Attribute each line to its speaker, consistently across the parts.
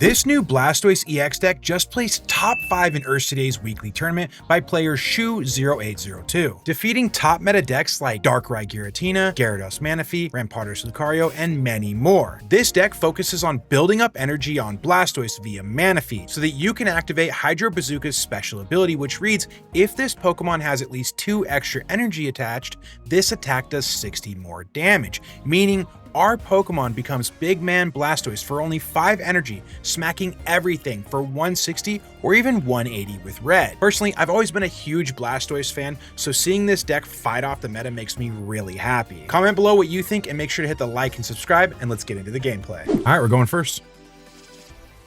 Speaker 1: This new Blastoise EX deck just placed top 5 in Earth Today's weekly tournament by player Shu0802, defeating top meta decks like Darkrai Giratina, Gyarados Manaphy, Rampardos Lucario, and many more. This deck focuses on building up energy on Blastoise via Manaphy, so that you can activate Hydro Bazooka's special ability, which reads, if this Pokemon has at least 2 extra energy attached, this attack does 60 more damage, meaning our Pokemon becomes Big Man Blastoise for only 5 energy, smacking everything for 160 or even 180 with red. Personally, I've always been a huge Blastoise fan, so seeing this deck fight off the meta makes me really happy. Comment below what you think and make sure to hit the like and subscribe, and let's get into the gameplay. All right, we're going first.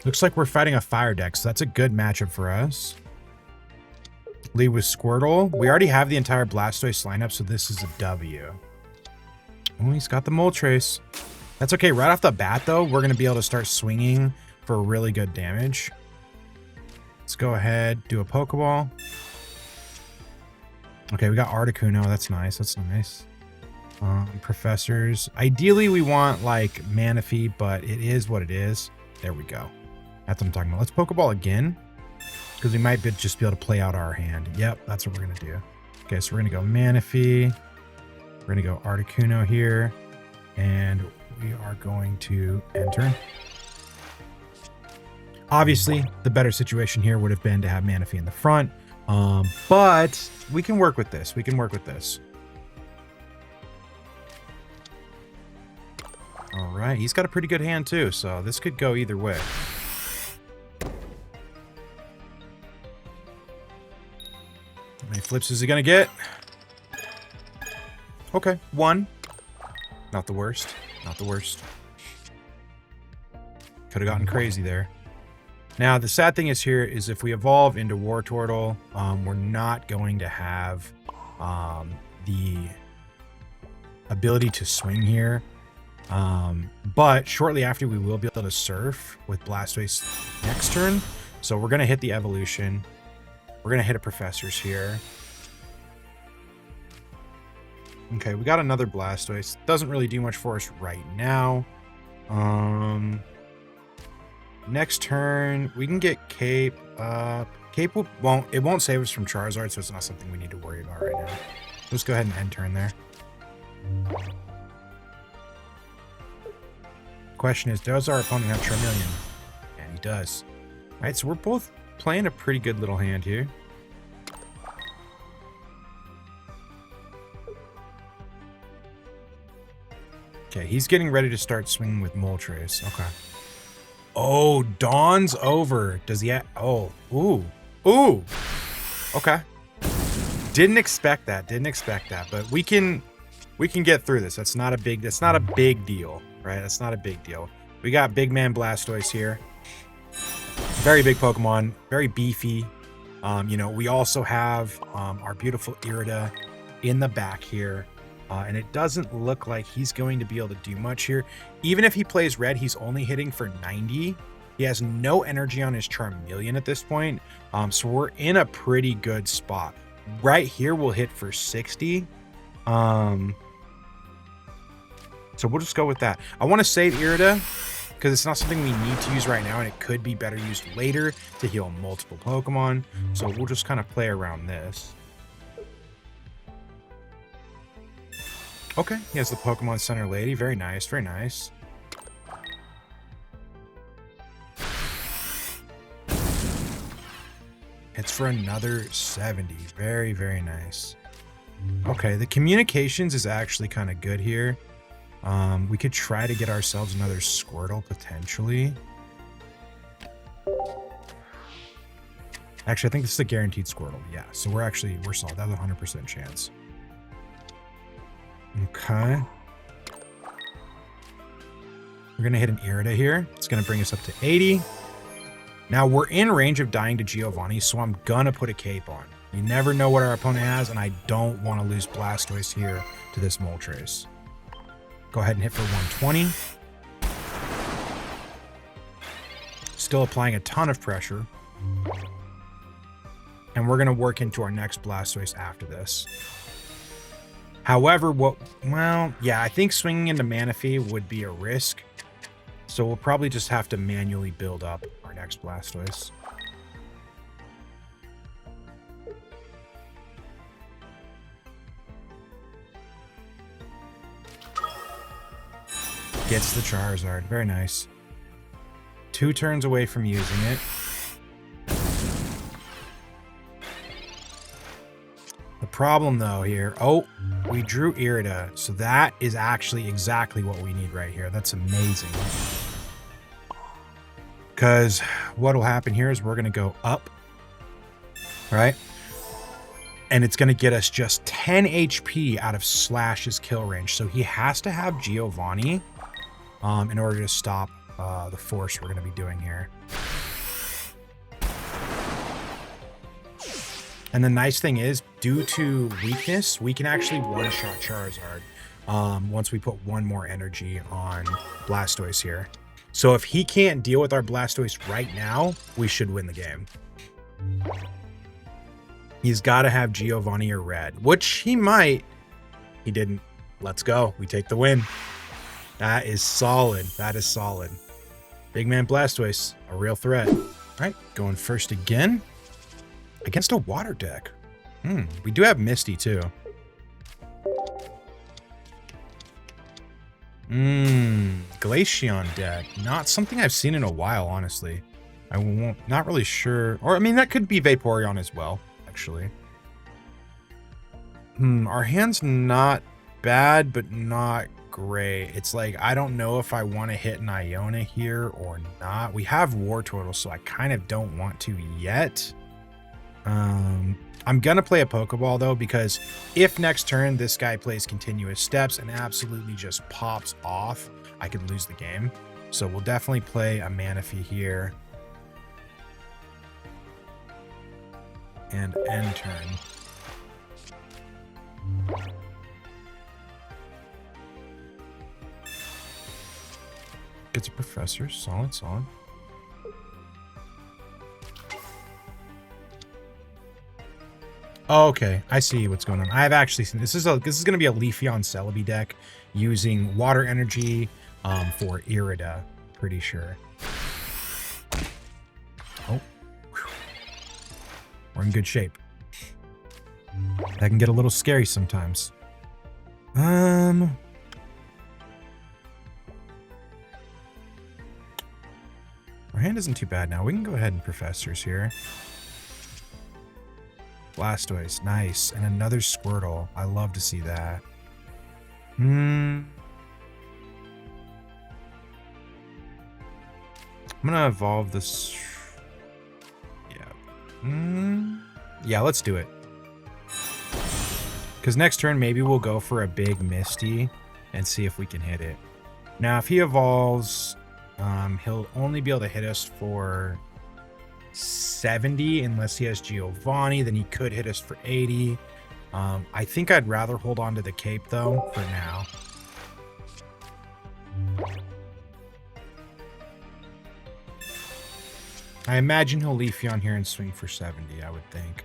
Speaker 1: Looks like we're fighting a fire deck, so that's a good matchup for us. Lead with Squirtle. We already have the entire Blastoise lineup, so this is a W. Oh, he's got the Moltres. That's okay. Right off the bat, though, we're going to be able to start swinging for really good damage. Let's go ahead, do a Pokeball. Okay, we got Articuno. That's nice. That's nice. Professors. Ideally, we want, like, Manaphy, but it is what it is. There we go. That's what I'm talking about. Let's Pokeball again, because we might just be able to play out our hand. Yep, that's what we're going to do. Okay, so we're going to go Manaphy. We're going to go Articuno here, and we are going to enter. Obviously, the better situation here would have been to have Manaphy in the front, but we can work with this. We can work with this. All right, he's got a pretty good hand too, so this could go either way. How many flips is he going to get? Okay, 1. Not the worst. Not the worst. Could have gotten crazy there. Now, the sad thing is here is if we evolve into Wartortle, we're not going to have the ability to swing here. But shortly after, we will be able to surf with Blastoise next turn. So we're going to hit the evolution. We're going to hit a Professors here. Okay, we got another Blastoise. Doesn't really do much for us right now. Next turn, we can get Cape up. Cape won't save us from Charizard, so it's not something we need to worry about right now. Let's go ahead and end turn there. Question is, does our opponent have Charmeleon? And he does. All right, so we're both playing a pretty good little hand here. Okay, he's getting ready to start swinging with Moltres. Okay. Oh, Dawn's over. Does he have... Oh, ooh. Ooh. Okay. Didn't expect that. Didn't expect that. But we can get through this. That's not a big deal, right? That's not a big deal. We got Big Man Blastoise here. Very big Pokemon. Very beefy. You know, we also have our beautiful Irida in the back here. And it doesn't look like he's going to be able to do much here. Even if he plays red, he's only hitting for 90. He has no energy on his Charmeleon at this point. So we're in a pretty good spot. Right here, we'll hit for 60. So we'll just go with that. I want to save Irida because it's not something we need to use right now, and it could be better used later to heal multiple Pokemon. So we'll just kind of play around this. Okay, he has the Pokemon Center Lady. Very nice, very nice. It's for another 70. Very, very nice. Okay, the communications is actually kind of good here. We could try to get ourselves another Squirtle, potentially. Actually, I think this is a guaranteed Squirtle. Yeah, so we're solid. That's a 100% chance. Okay. We're going to hit an Irida here. It's going to bring us up to 80. Now, we're in range of dying to Giovanni, so I'm going to put a Cape on. You never know what our opponent has, and I don't want to lose Blastoise here to this Moltres. Go ahead and hit for 120. Still applying a ton of pressure. And we're going to work into our next Blastoise after this. However, I think swinging into Manaphy would be a risk. So we'll probably just have to manually build up our next Blastoise. Gets the Charizard. Very nice. 2 turns away from using it. The problem though here, oh, we drew Irida, so that is actually exactly what we need right here. That's amazing. Because what will happen here is we're going to go up, right? And it's going to get us just 10 HP out of Slash's kill range. So he has to have Giovanni in order to stop the force we're going to be doing here. And the nice thing is, due to weakness, we can actually one-shot Charizard once we put 1 more energy on Blastoise here. So if he can't deal with our Blastoise right now, we should win the game. He's got to have Giovanni or Red, which he might. He didn't. Let's go. We take the win. That is solid. That is solid. Big man Blastoise, a real threat. All right, going first again. Against a water deck. We do have Misty too. Glaceon deck. Not something I've seen in a while, honestly. Not really sure. Or, I mean, that could be Vaporeon as well, actually. Our hand's not bad, but not great. It's like, I don't know if I want to hit an Iona here or not. We have Wartortle, so I kind of don't want to yet. I'm gonna play a Pokeball though, because if next turn this guy plays continuous steps and absolutely just pops off, I could lose the game. So we'll definitely play a Manaphy here. And end turn. Gets a Professor. Solid, solid. Oh, okay, I see what's going on. I have actually seen this is going to be a Leafeon Celebi deck using water energy for Irida, pretty sure. Oh, whew. We're in good shape. That can get a little scary sometimes. Our hand isn't too bad now. We can go ahead and Professors here. Blastoise, nice. And another Squirtle. I love to see that. I'm gonna evolve this. Yeah. Yeah, let's do it. Because next turn, maybe we'll go for a big Misty and see if we can hit it. Now, if he evolves, he'll only be able to hit us for 70 unless he has Giovanni. Then he could hit us for 80. I think I'd rather hold on to the cape though for now. I imagine he'll Leafeon here and swing for 70, I would think.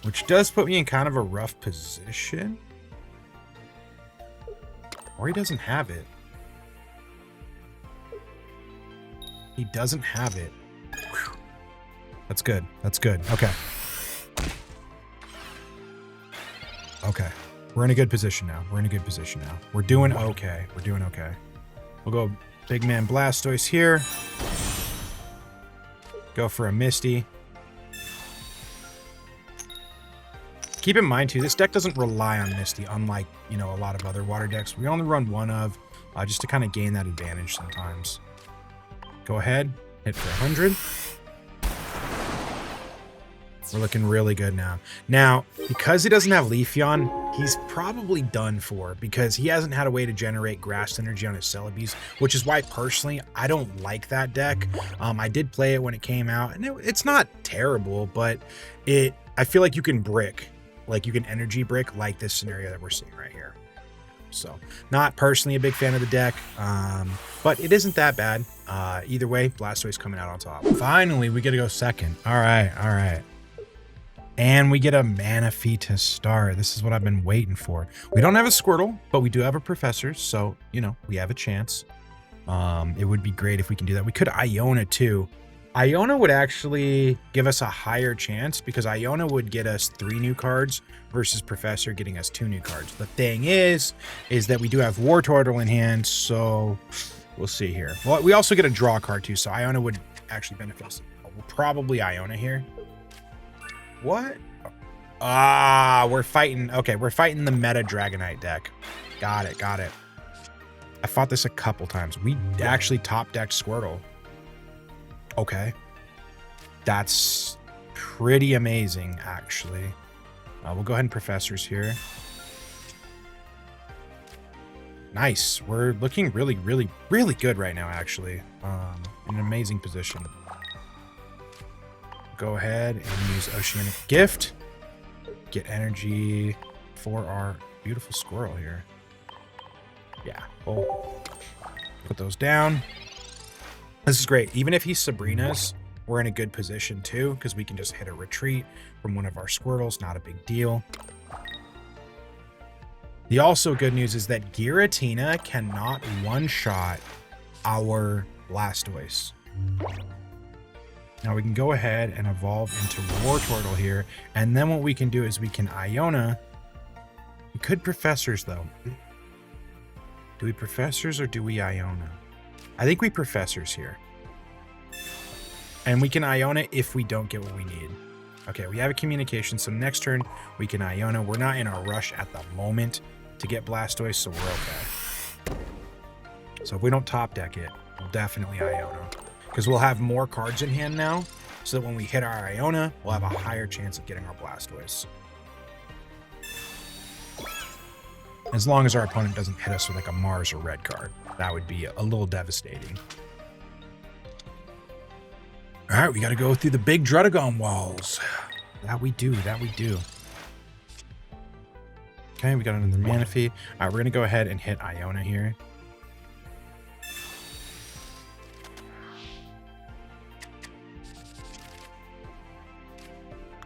Speaker 1: Which does put me in kind of a rough position. Or he doesn't have it. He doesn't have it. Whew. That's good. That's good. Okay. Okay. We're in a good position now. We're in a good position now. We're doing okay. We're doing okay. We'll go big man Blastoise here. Go for a Misty. Keep in mind, too, this deck doesn't rely on Misty, unlike, you know, a lot of other water decks. We only run one of, just to kind of gain that advantage sometimes. Go ahead. Hit for 100. We're looking really good now. Now, because he doesn't have Leafeon, he's probably done for because he hasn't had a way to generate grass energy on his Celebis, which is why, personally, I don't like that deck. I did play it when it came out, and it's not terrible, but I feel like you can brick. Like, you can energy brick like this scenario that we're seeing right here. So, not personally a big fan of the deck, but it isn't that bad. Either way, Blastoise coming out on top. Finally, we get to go second. All right, all right. And we get a Manaphy to start. This is what I've been waiting for. We don't have a Squirtle, but we do have a Professor, so, you know, we have a chance. It would be great if we can do that. We could Iona too. Iona would actually give us a higher chance because Iona would get us 3 new cards versus Professor getting us 2 new cards. The thing is that we do have War Turtle in hand, so we'll see here. Well, we also get a draw card too, so Iona would actually benefit us. We'll probably Iona here. What? Ah, we're fighting. Okay, we're fighting the meta Dragonite deck. Got it, got it. I fought this a couple times. We actually top decked Squirtle. Okay. That's pretty amazing, actually. We'll go ahead and Professors here. Nice. We're looking really, really, really good right now, actually. In an amazing position. Go ahead and use Oceanic Gift. Get energy for our beautiful squirrel here. Yeah, we'll put those down. This is great. Even if he Sabrina's, we're in a good position too, because we can just hit a retreat from one of our Squirtles. Not a big deal. The also good news is that Giratina cannot one-shot our Blastoise. Now we can go ahead and evolve into War Turtle here. And then what we can do is we can Iona. We could Professors though. Do we Professors or do we Iona? I think we Professors here. And we can Iona if we don't get what we need. Okay, we have a communication. So next turn we can Iona. We're not in a rush at the moment to get Blastoise, so we're okay. So if we don't top deck it, we'll definitely Iona. Because we'll have more cards in hand now, so that when we hit our Iona, we'll have a higher chance of getting our Blastoise. As long as our opponent doesn't hit us with like a Mars or red card. That would be a little devastating. All right, we got to go through the big Druddigon walls. That we do, that we do. Okay, we got another Manaphy. All right, we're going to go ahead and hit Iona here.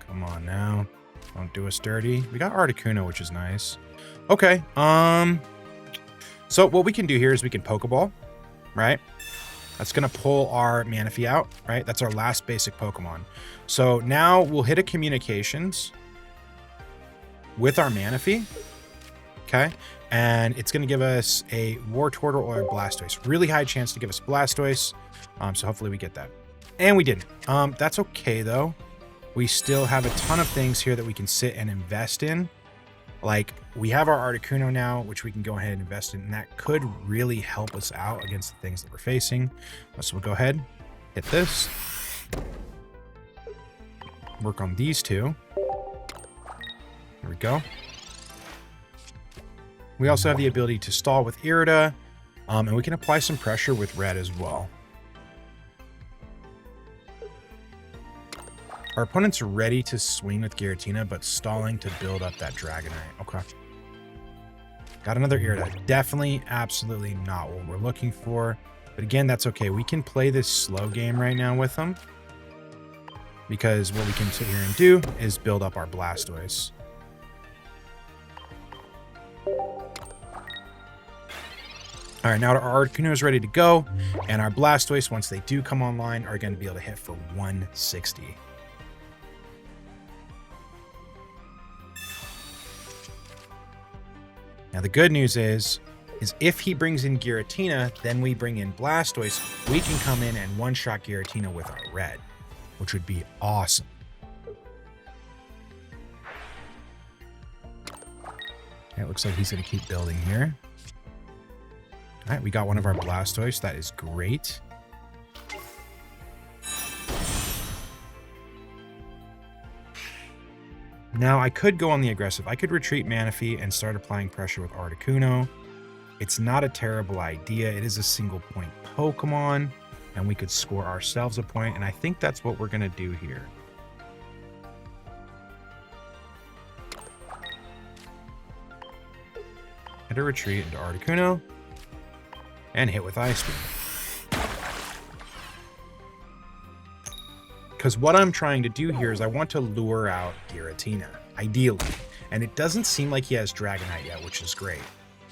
Speaker 1: Come on now. Don't do us dirty. We got Articuno, which is nice. Okay. So what we can do here is we can Pokeball, right? That's going to pull our Manaphy out, right? That's our last basic Pokemon. So now we'll hit a Communications with our Manaphy. Okay. And it's going to give us a War Turtle or a Blastoise. Really high chance to give us Blastoise. So hopefully we get that. And we didn't. That's okay though. We still have a ton of things here that we can sit and invest in. Like, we have our Articuno now, which we can go ahead and invest in, and that could really help us out against the things that we're facing. So we'll go ahead, hit this. Work on these two. There we go. We also have the ability to stall with Irida, and we can apply some pressure with red as well. Our opponent's ready to swing with Giratina, but stalling to build up that Dragonite. Okay. Got another Irida. Definitely, absolutely not what we're looking for. But again, that's okay. We can play this slow game right now with them. Because what we can sit here and do is build up our Blastoise. All right, now our Articuno is ready to go. And our Blastoise, once they do come online, are going to be able to hit for 160. Now, the good news is if he brings in Giratina, then we bring in Blastoise, we can come in and one-shot Giratina with our red, which would be awesome. Okay, it looks like he's going to keep building here. All right, we got one of our Blastoise. That is great. Now, I could go on the aggressive. I could retreat Manaphy and start applying pressure with Articuno. It's not a terrible idea. It is a single point Pokemon, and we could score ourselves a point, and I think that's what we're going to do here. Hit a retreat into Articuno, and hit with Ice Beam. Because what I'm trying to do here is I want to lure out Giratina, ideally. And it doesn't seem like he has Dragonite yet, which is great.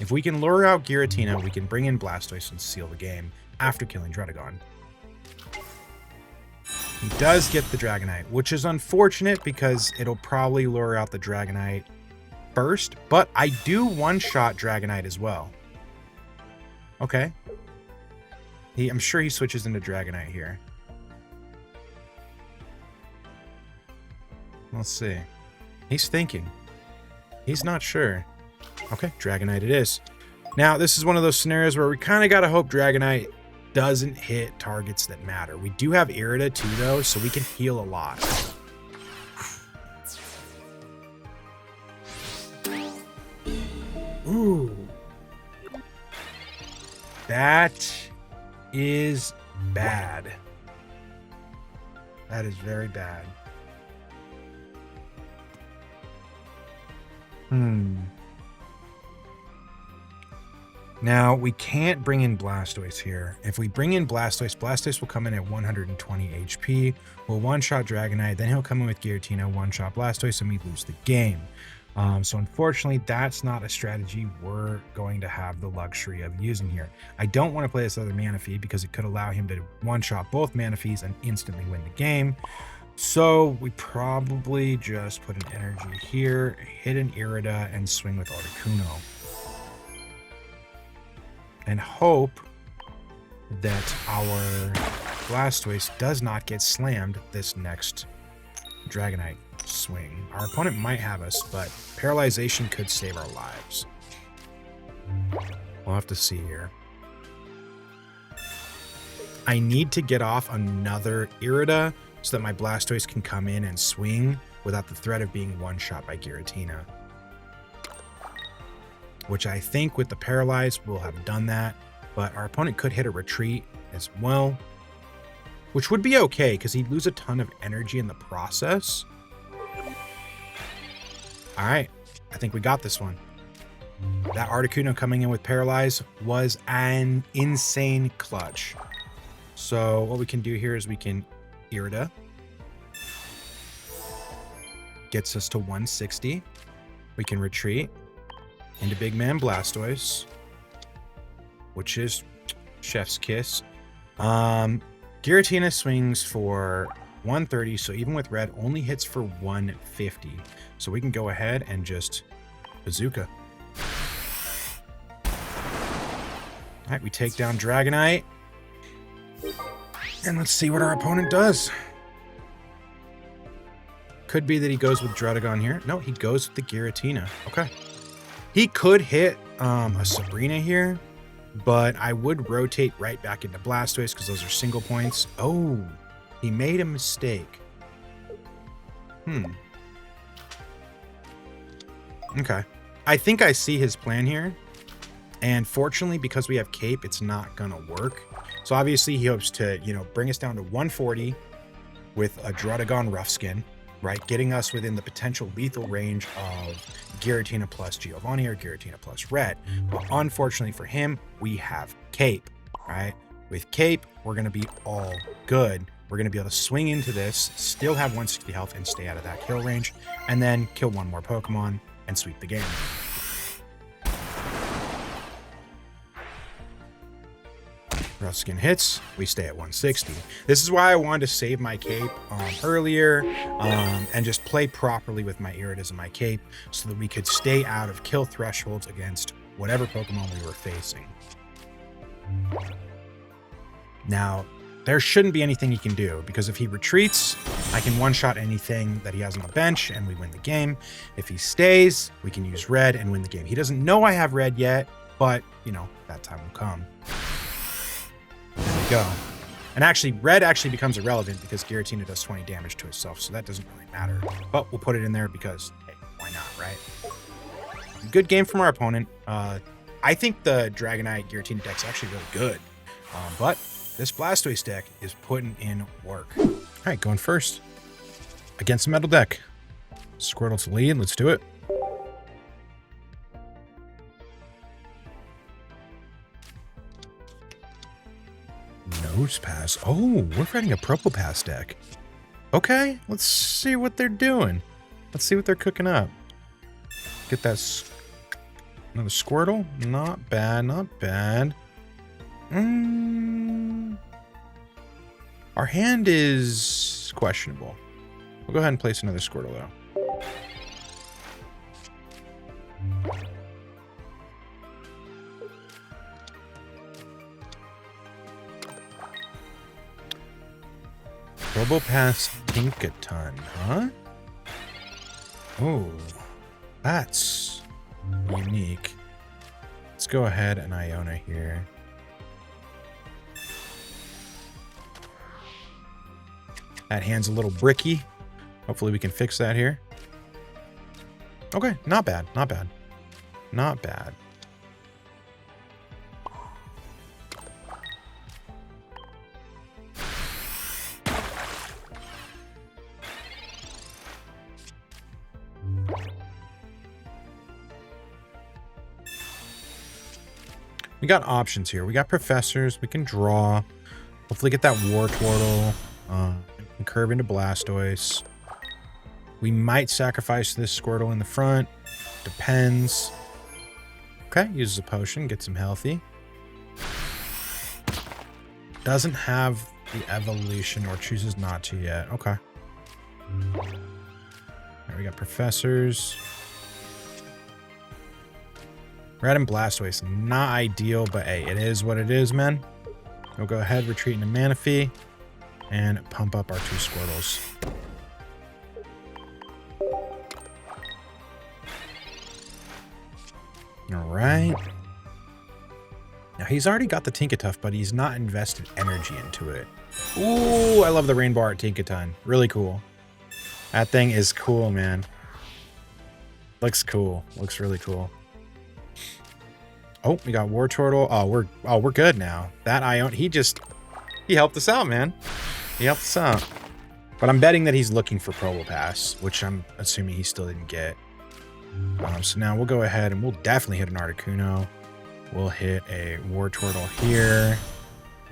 Speaker 1: If we can lure out Giratina, we can bring in Blastoise and seal the game after killing Druddigon. He does get the Dragonite, which is unfortunate because it'll probably lure out the Dragonite first, but I do one-shot Dragonite as well. Okay. I'm sure he switches into Dragonite here. Let's see. He's thinking. He's not sure. Okay, Dragonite it is. Now, this is one of those scenarios where we kind of got to hope Dragonite doesn't hit targets that matter. We do have Irida too, though, so we can heal a lot. Ooh. That is bad. That is very bad. Now, we can't bring in Blastoise here. If we bring in Blastoise, Blastoise will come in at 120 HP. We'll one-shot Dragonite, then he'll come in with Giratina, one-shot Blastoise, and we lose the game. So unfortunately, that's not a strategy we're going to have the luxury of using here. I don't want to play this other Manaphy because it could allow him to one-shot both Manaphy's and instantly win the game. So we probably just put an energy here, hit an Irida, and swing with Articuno. And hope that our Blastoise does not get slammed this next Dragonite swing. Our opponent might have us, but Paralyzation could save our lives. We'll have to see here. I need to get off another Irida so that my Blastoise can come in and swing without the threat of being one-shot by Giratina. Which I think with the Paralyze we'll have done that, but our opponent could hit a retreat as well, which would be okay because he'd lose a ton of energy in the process. All right, I think we got this one. That Articuno coming in with Paralyze was an insane clutch. So what we can do here is we can Irida. Gets us to 160. We can retreat into Big Man Blastoise, which is chef's kiss. Giratina swings for 130, so even with red, only hits for 150. So we can go ahead and just bazooka. All right, we take down Dragonite. And let's see what our opponent does. Could be that he goes with Druddigon here. No, he goes with the Giratina. Okay. He could hit a Sabrina here, but I would rotate right back into Blastoise because those are single points. Oh, he made a mistake. Okay. I think I see his plan here. And fortunately, because we have Cape, it's not going to work. So obviously, he hopes to, bring us down to 140 with a Druddigon Rough Skin, right? Getting us within the potential lethal range of Giratina plus Giovanni or Giratina plus Red. But unfortunately for him, we have Cape, right? With Cape, we're going to be all good. We're going to be able to swing into this, still have 160 health and stay out of that kill range, and then kill one more Pokemon and sweep the game. Rough Skin hits, we stay at 160. This is why I wanted to save my Cape earlier and just play properly with my Iridas and my Cape so that we could stay out of kill thresholds against whatever Pokemon we were facing. Now, there shouldn't be anything he can do because if he retreats, I can one-shot anything that he has on the bench and we win the game. If he stays, we can use red and win the game. He doesn't know I have red yet, but, that time will come. There we go. And actually, red actually becomes irrelevant because Giratina does 20 damage to itself, so that doesn't really matter. But we'll put it in there because, hey, why not, right? Good game from our opponent. I think the Dragonite Giratina deck's actually really good. But this Blastoise deck is putting in work. All right, going first. Against a metal deck. Squirtle to lead, let's do it. Nose Pass. Oh, we're fighting a Probopass deck. Okay, let's see what they're doing. Let's see what they're cooking up. Get that Another Squirtle. Not bad, not bad. Our hand is questionable. We'll go ahead and place another Squirtle, though. Probopass Tinkaton, huh? Oh, that's unique. Let's go ahead and Iona here. That hand's a little bricky. Hopefully we can fix that here. Okay, not bad, not bad. Not bad. We got options here. We got professors. We can draw. Hopefully get that Wartortle. And curve into Blastoise. We might sacrifice this Squirtle in the front. Depends. Okay, uses a potion. Gets him healthy. Doesn't have the evolution or chooses not to yet. Okay. There we got professors. Red and Blastoise, not ideal, but hey, it is what it is, man. We'll go ahead, retreat into Manaphy, and pump up our 2 Squirtles. All right. Now, he's already got the Tinkaton, but he's not invested energy into it. Ooh, I love the Rainbow Art Tinkaton. Really cool. That thing is cool, man. Looks cool. Looks really cool. Oh, we got Wartortle. Oh, we're good now. That Ion, he helped us out, man. He helped us out. But I'm betting that he's looking for Probopass, which I'm assuming he still didn't get. So now we'll go ahead and we'll definitely hit an Articuno. We'll hit a Wartortle here.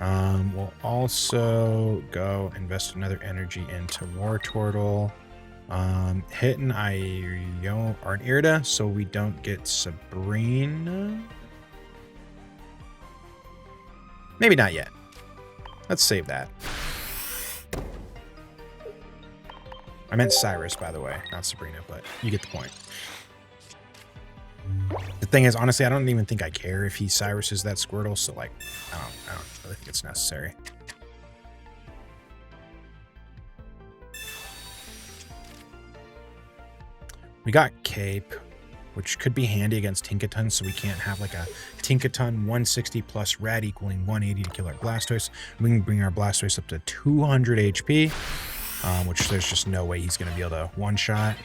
Speaker 1: We'll also go invest another energy into Wartortle. Hit an Ion or an Irida so we don't get Sabrina. Maybe not yet. Let's save that. I meant Cyrus, by the way, not Sabrina, but you get the point. The thing is, honestly, I don't even think I care if he Cyruses that Squirtle, so like, I don't really think it's necessary. We got Cape, which could be handy against Tinkaton, so we can't have like a Tinkaton 160 plus red equaling 180 to kill our Blastoise. We can bring our Blastoise up to 200 HP, which there's just no way he's going to be able to one-shot.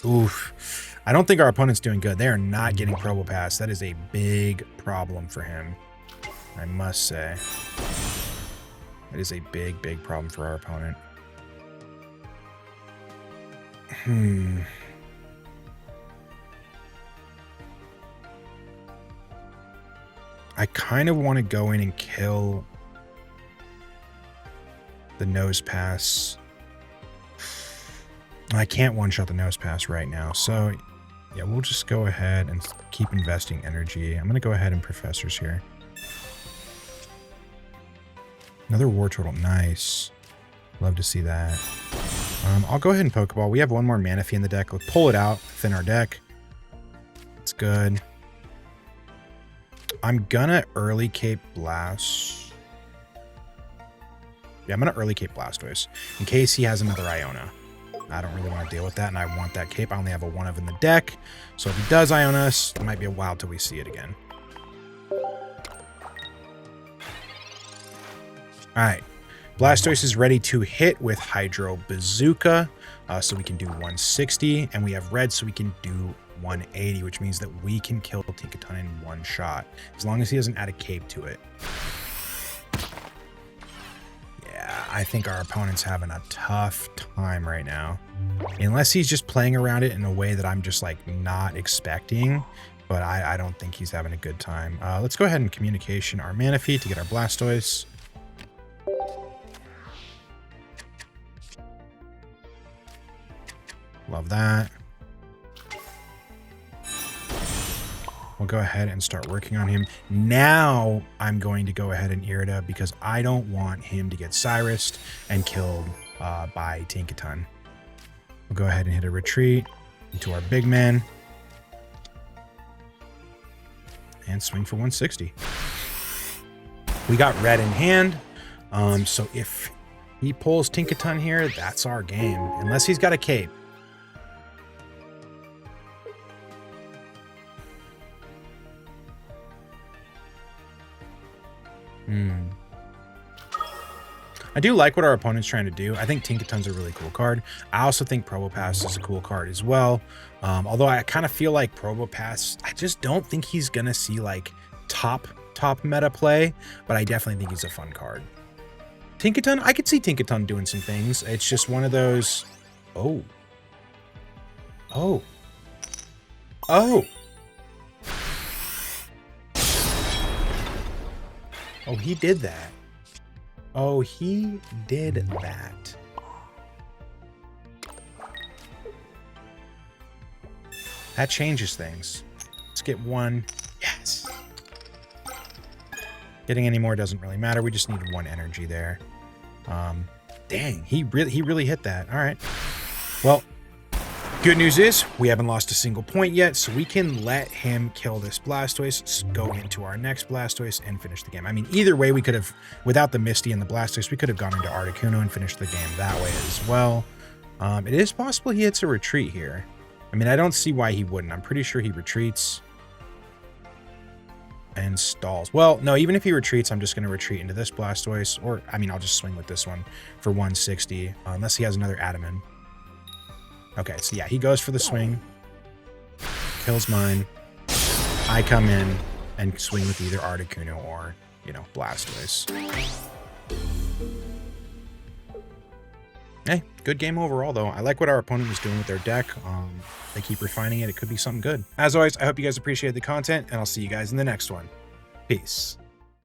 Speaker 1: Oof. I don't think our opponent's doing good. They are not getting Probopass. That is a big problem for him, I must say. That is a big, big problem for our opponent. I kind of want to go in and kill the Nose Pass. I can't one-shot the Nose Pass right now, so yeah, we'll just go ahead and keep investing energy. I'm going to go ahead and Professors here. Another Wartortle, nice. Love to see that. I'll go ahead and Pokeball. We have one more Manaphy in the deck. Let's pull it out, thin our deck. It's good. I'm gonna early Cape Blast. Yeah, I'm gonna early Cape Blastoise in case he has another Iona. I don't really want to deal with that, and I want that Cape. I only have a 1 of in the deck, so if he does Iona us, it might be a while till we see it again. All right, Blastoise is ready to hit with Hydro Bazooka, so we can do 160, and we have red, so we can do 180, which means that we can kill Tinkaton in one shot, as long as he doesn't add a Cape to it. Yeah, I think our opponent's having a tough time right now. Unless he's just playing around it in a way that I'm just like not expecting, but I don't think he's having a good time. Let's go ahead and Communication our Manaphy to get our Blastoise. Love that. We'll go ahead and start working on him. Now I'm going to go ahead and Irida because I don't want him to get Cyrused and killed by Tinkaton. We'll go ahead and hit a retreat into our big man. And swing for 160. We got red in hand. So if he pulls Tinkaton here, that's our game. Unless he's got a cape. I do like what our opponent's trying to do. I think Tinkaton's a really cool card. I also think Probopass is a cool card as well. Although I kind of feel like Probopass, I just don't think he's going to see like top meta play, but I definitely think he's a fun card. Tinkaton, I could see Tinkaton doing some things. It's just one of those... Oh, he did that. Oh, he did that. That changes things. Let's get one. Yes. Getting any more doesn't really matter. We just need one energy there. Dang, he really hit that. All right. Well, good news is we haven't lost a single point yet, so we can let him kill this Blastoise, go into our next Blastoise, and finish the game. I mean, either way, we could have, without the Misty and the Blastoise, we could have gone into Articuno and finished the game that way as well. It is possible he hits a retreat here. I mean, I don't see why he wouldn't. I'm pretty sure he retreats and stalls. Well, no, even if he retreats, I'm just going to retreat into this Blastoise, or, I mean, I'll just swing with this one for 160, unless he has another Adamant. Okay, so yeah, he goes for the swing, kills mine. I come in and swing with either Articuno or, you know, Blastoise. Hey, good game overall, though. I like what our opponent was doing with their deck. They keep refining it. It could be something good. As always, I hope you guys appreciated the content, and I'll see you guys in the next one. Peace.